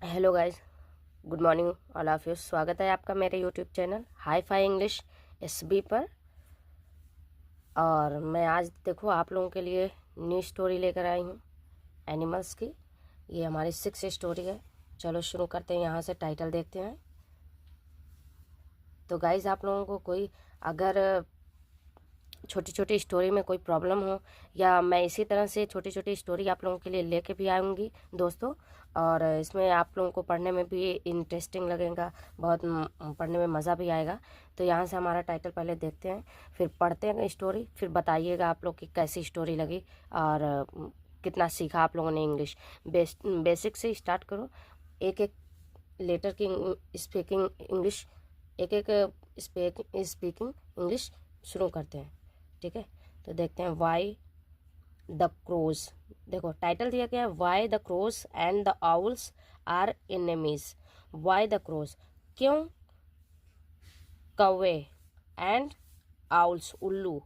Hello guys, good morning all of you. स्वागत है आपका मेरे YouTube channel hi fi English SB पर। और मैं आज देखो आप लोगों के लिए न्यू स्टोरी लेकर आई हूँ एनिमल्स की। ये हमारी 6th स्टोरी है। चलो शुरू करते हैं, यहाँ से टाइटल देखते हैं। तो गाइस, आप लोगों को कोई अगर छोटी छोटी स्टोरी में कोई प्रॉब्लम हो, या मैं इसी तरह से छोटी छोटी स्टोरी आप लोगों के लिए लेके भी आऊँगी दोस्तों, और इसमें आप लोगों को पढ़ने में भी इंटरेस्टिंग लगेगा, बहुत पढ़ने में मज़ा भी आएगा। तो यहाँ से हमारा टाइटल पहले देखते हैं, फिर पढ़ते हैं स्टोरी, फिर बताइएगा आप लोग की कैसी स्टोरी लगी और कितना सीखा आप लोगों ने इंग्लिश। बेसिक से स्टार्ट करो, एक एक लेटर की स्पीकिंग इंग्लिश, एक एक स्पीकिंग इंग्लिश शुरू करते हैं, ठीक है। तो देखते हैं वाई द क्रोज। देखो टाइटल दिया गया है, why the crows and the owls are enemies. Why the crows, क्यों कौवे एंड आउल्स उल्लू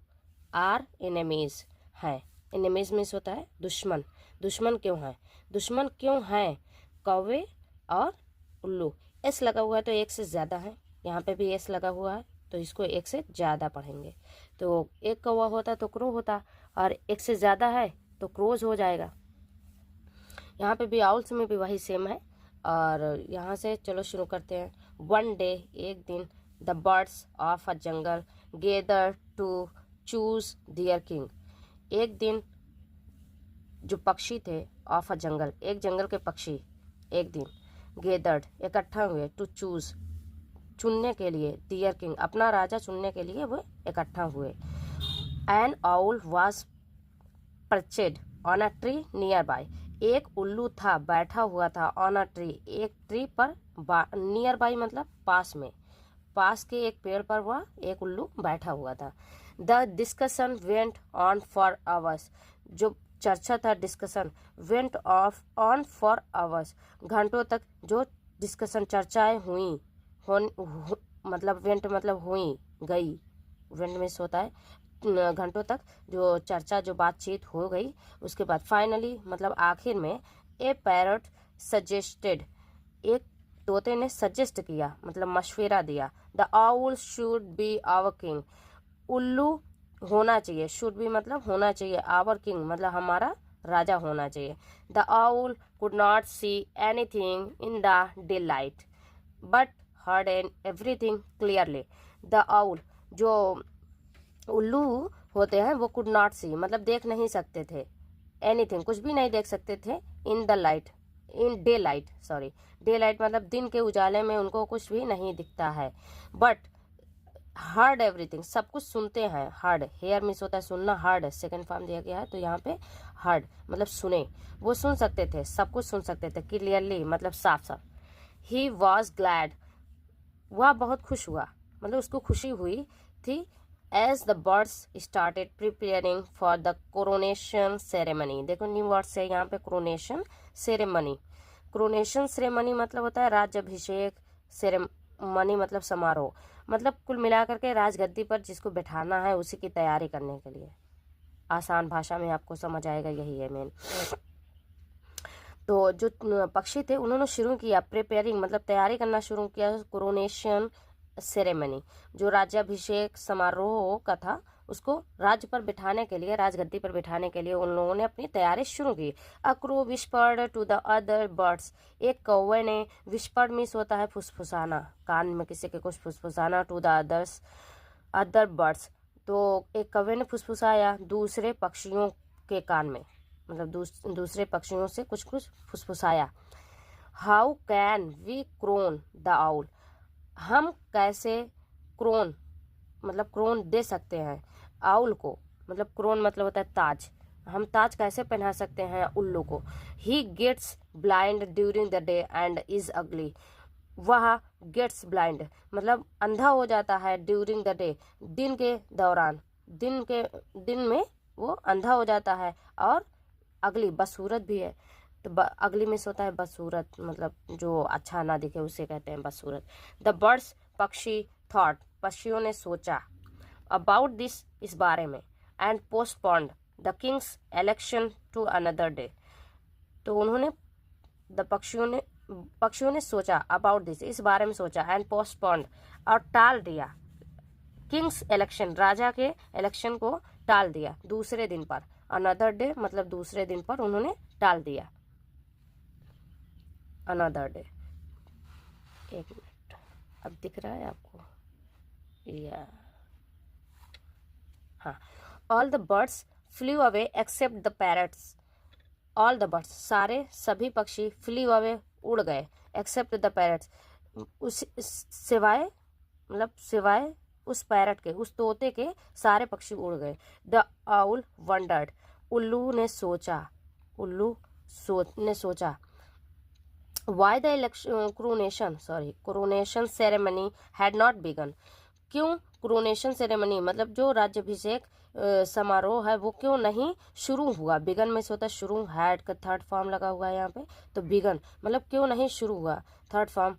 आर एनिमीज हैं। एनिमीज मीन्स होता है दुश्मन। दुश्मन क्यों है? दुश्मन क्यों है कौवे और उल्लू? एस लगा हुआ है तो एक से ज़्यादा है, यहाँ पे भी एस लगा हुआ है तो इसको एक से ज़्यादा पढ़ेंगे। तो एक कौवा होता तो क्रो होता, और एक से ज़्यादा है तो क्रोज हो जाएगा। यहाँ पे भी आउल्स में भी वही सेम है। और यहाँ से चलो शुरू करते हैं। वन डे, एक दिन, the birds of a jungle gather to choose their king. एक दिन जो पक्षी थे ऑफ अ जंगल, एक जंगल के पक्षी एक दिन गेदर्ड इकट्ठा हुए, टू चूज चुनने के लिए, दियर किंग अपना राजा चुनने के लिए वो इकट्ठा हुए। An owl was perched on a tree near by. एक उल्लू था, बैठा हुआ था, ऑन अ ट्री एक ट्री पर, नियर बाय मतलब पास में, पास के एक पेड़ पर वह एक उल्लू बैठा हुआ था। The discussion went on for hours. जो चर्चा था, discussion, went of on for hours, घंटों तक जो डिस्कशन चर्चाएं हुई, मतलब वेंट मतलब हुई गई, वेंट में होता है घंटों तक जो चर्चा जो बातचीत हो गई। उसके बाद फाइनली मतलब आखिर में, ए पैरट सजेस्टेड, एक तोते ने सजेस्ट किया मतलब मशवरा दिया, the owl should be our king. उल्लू होना चाहिए, शुड बी मतलब होना चाहिए, आवर किंग मतलब हमारा राजा होना चाहिए। The owl could not see anything in the day light but heard and everything clearly. The owl, जो उल्लू होते हैं वो कुड नॉट सी मतलब देख नहीं सकते थे, एनीथिंग कुछ भी नहीं देख सकते थे, in the light, in day light, sorry day light मतलब दिन के उजाले में उनको कुछ भी नहीं दिखता है। बट हर्ड एवरीथिंग, सब कुछ सुनते हैं। हर्ड हेयर मिस होता है सुनना, हर्ड सेकंड फॉर्म दिया गया है तो यहाँ पे हर्ड मतलब सुने, वो सुन सकते थे, सब कुछ सुन सकते थे, क्लियरली मतलब साफ साफ। ही वॉज ग्लैड, वह बहुत खुश हुआ मतलब उसको खुशी हुई थी। As the birds started preparing for the coronation ceremony. देखो न्यू वर्ड से यहाँ पे कोरोनेशन सेरेमनी। कोरोनेशन सेरेमनी मतलब होता है राज्याभिषेक, सेरेमनी मतलब समारोह, मतलब कुल मिलाकर के राजगद्दी पर जिसको बैठाना है उसी की तैयारी करने के लिए। आसान भाषा में आपको समझ आएगा, यही है मेन। तो जो पक्षी थे उन्होंने शुरू किया, प्रिपेयरिंग मतलब तैयारी करना शुरू किया, कोरोनेशन सेरेमनी जो राज्याभिषेक समारोह का था उसको राज्य पर बिठाने के लिए, राजगद्दी पर बिठाने के लिए उन लोगों ने अपनी तैयारी शुरू की। A crow whispered to the other birds, एक कौवे ने, विस्पर्ड मीन्स होता है फुसफुसाना, कान में किसी के कुछ फुसफुसाना, to the others other birds, तो एक कौवे ने फुसफुसाया दूसरे पक्षियों के कान में, मतलब दूसरे पक्षियों से कुछ कुछ फुसफुसाया। How can we crown the owl, हम कैसे क्रोन मतलब क्रोन दे सकते हैं आउल को, मतलब क्रोन मतलब होता है ताज, हम ताज कैसे पहना सकते हैं उल्लू को। He gets blind during the day and is ugly, वह गेट्स ब्लाइंड मतलब अंधा हो जाता है, ड्यूरिंग द डे दिन के दौरान, दिन में वो अंधा हो जाता है, और अगली बदसूरत भी है। तो अगली में होता है बदसूरत मतलब जो अच्छा ना दिखे उसे कहते हैं बदसूरत। द बर्ड्स पक्षी, थॉट पक्षियों ने सोचा, अबाउट दिस इस बारे में, and postponed the king's election to another day, तो उन्होंने द पक्षियों ने पक्षियों ने सोचा अबाउट दिस, इस बारे में सोचा, एंड पोस्टपोन्ड, और टाल दिया, किंग्स इलेक्शन, राजा के इलेक्शन को टाल दिया दूसरे दिन पर। अनदर डे मतलब दूसरे दिन पर उन्होंने टाल दिया, अनदर डे। एक मिनट, अब दिख रहा है आपको? या हाँ, all the birds flew away except the parrots, all the birds, सारे सभी पक्षी, फ्लू अवे, उड़ गए, एक्सेप्ट द पैरट्स, उस सिवाय मतलब सिवाय उस पैरट के, उस तोते के सारे पक्षी उड़ गए। द आउल वंडर्ड, उल्लू ने सोचा, ने सोचा, why the coronation ceremony had not begun, क्यों कोरोनेशन सेरेमनी मतलब जो राज्याभिषेक समारोह है वो क्यों नहीं शुरू हुआ। बिगन में से होता है शुरू, हैड का थर्ड फॉर्म लगा हुआ है यहाँ पे, तो बिगन मतलब क्यों नहीं शुरू हुआ, थर्ड फॉर्म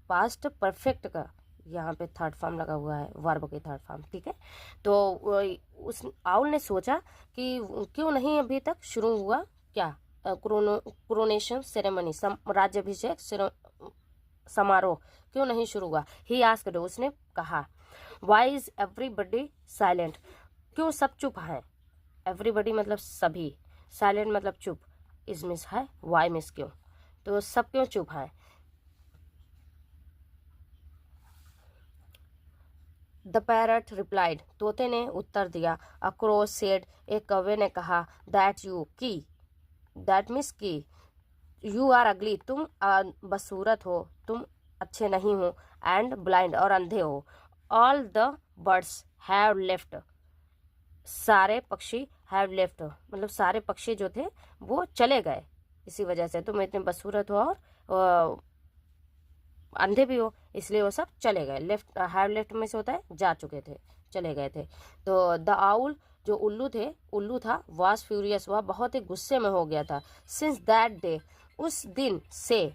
पास्ट परफेक्ट का यहाँ पे थर्ड फॉर्म लगा हुआ है, वर्ब की थर्ड फॉर्म, ठीक है। तो उस आउल ने सोचा कि क्यों नहीं अभी तक शुरू हुआ क्या, कोरोनेशन सेरेमनी, राज्याभिषेक समारोह क्यों नहीं शुरू हुआ। ही आस्क्ड, उसने कहा, वाई इज एवरीबडी साइलेंट, क्यों सब चुप हैं। एवरीबडी मतलब सभी, साइलेंट मतलब चुप, इज मिस है, वाई मिस क्यों, तो सब क्यों चुप हैं। द पैरट रिप्लाइड, तोते ने उत्तर दिया। अ क्रो सेड, एक कौवे ने कहा, दैट यू की, दैट मीन्स की, यू आर अगली, तुम बदसूरत हो, तुम अच्छे नहीं हो, एंड ब्लाइंड, और अंधे हो। All the birds have left, सारे पक्षी हैव लेफ्ट मतलब सारे पक्षी जो थे वो चले गए, इसी वजह से तुम इतने बदसूरत हो और अंधे भी हो, इसलिए वो सब चले गए। लेफ्ट, हैव लेफ्ट में से होता है जा चुके थे, चले गए थे। तो द आउल, जो उल्लू था, वाज फ्यूरियस, वह बहुत ही गुस्से में हो गया था। सिंस दैट डे, उस दिन से,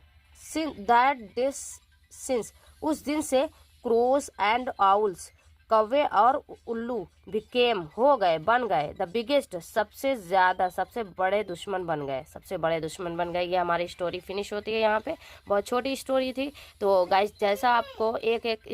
सिंस उस दिन से, क्रोज एंड आउल्स, कौवे और उल्लू, बिकेम हो गए, बन गए, द बिगेस्ट, सबसे ज्यादा, सबसे बड़े दुश्मन बन गए, सबसे बड़े दुश्मन बन गए। ये हमारी स्टोरी फिनिश होती है यहाँ पे, बहुत छोटी स्टोरी थी। तो गाइस जैसा आपको एक एक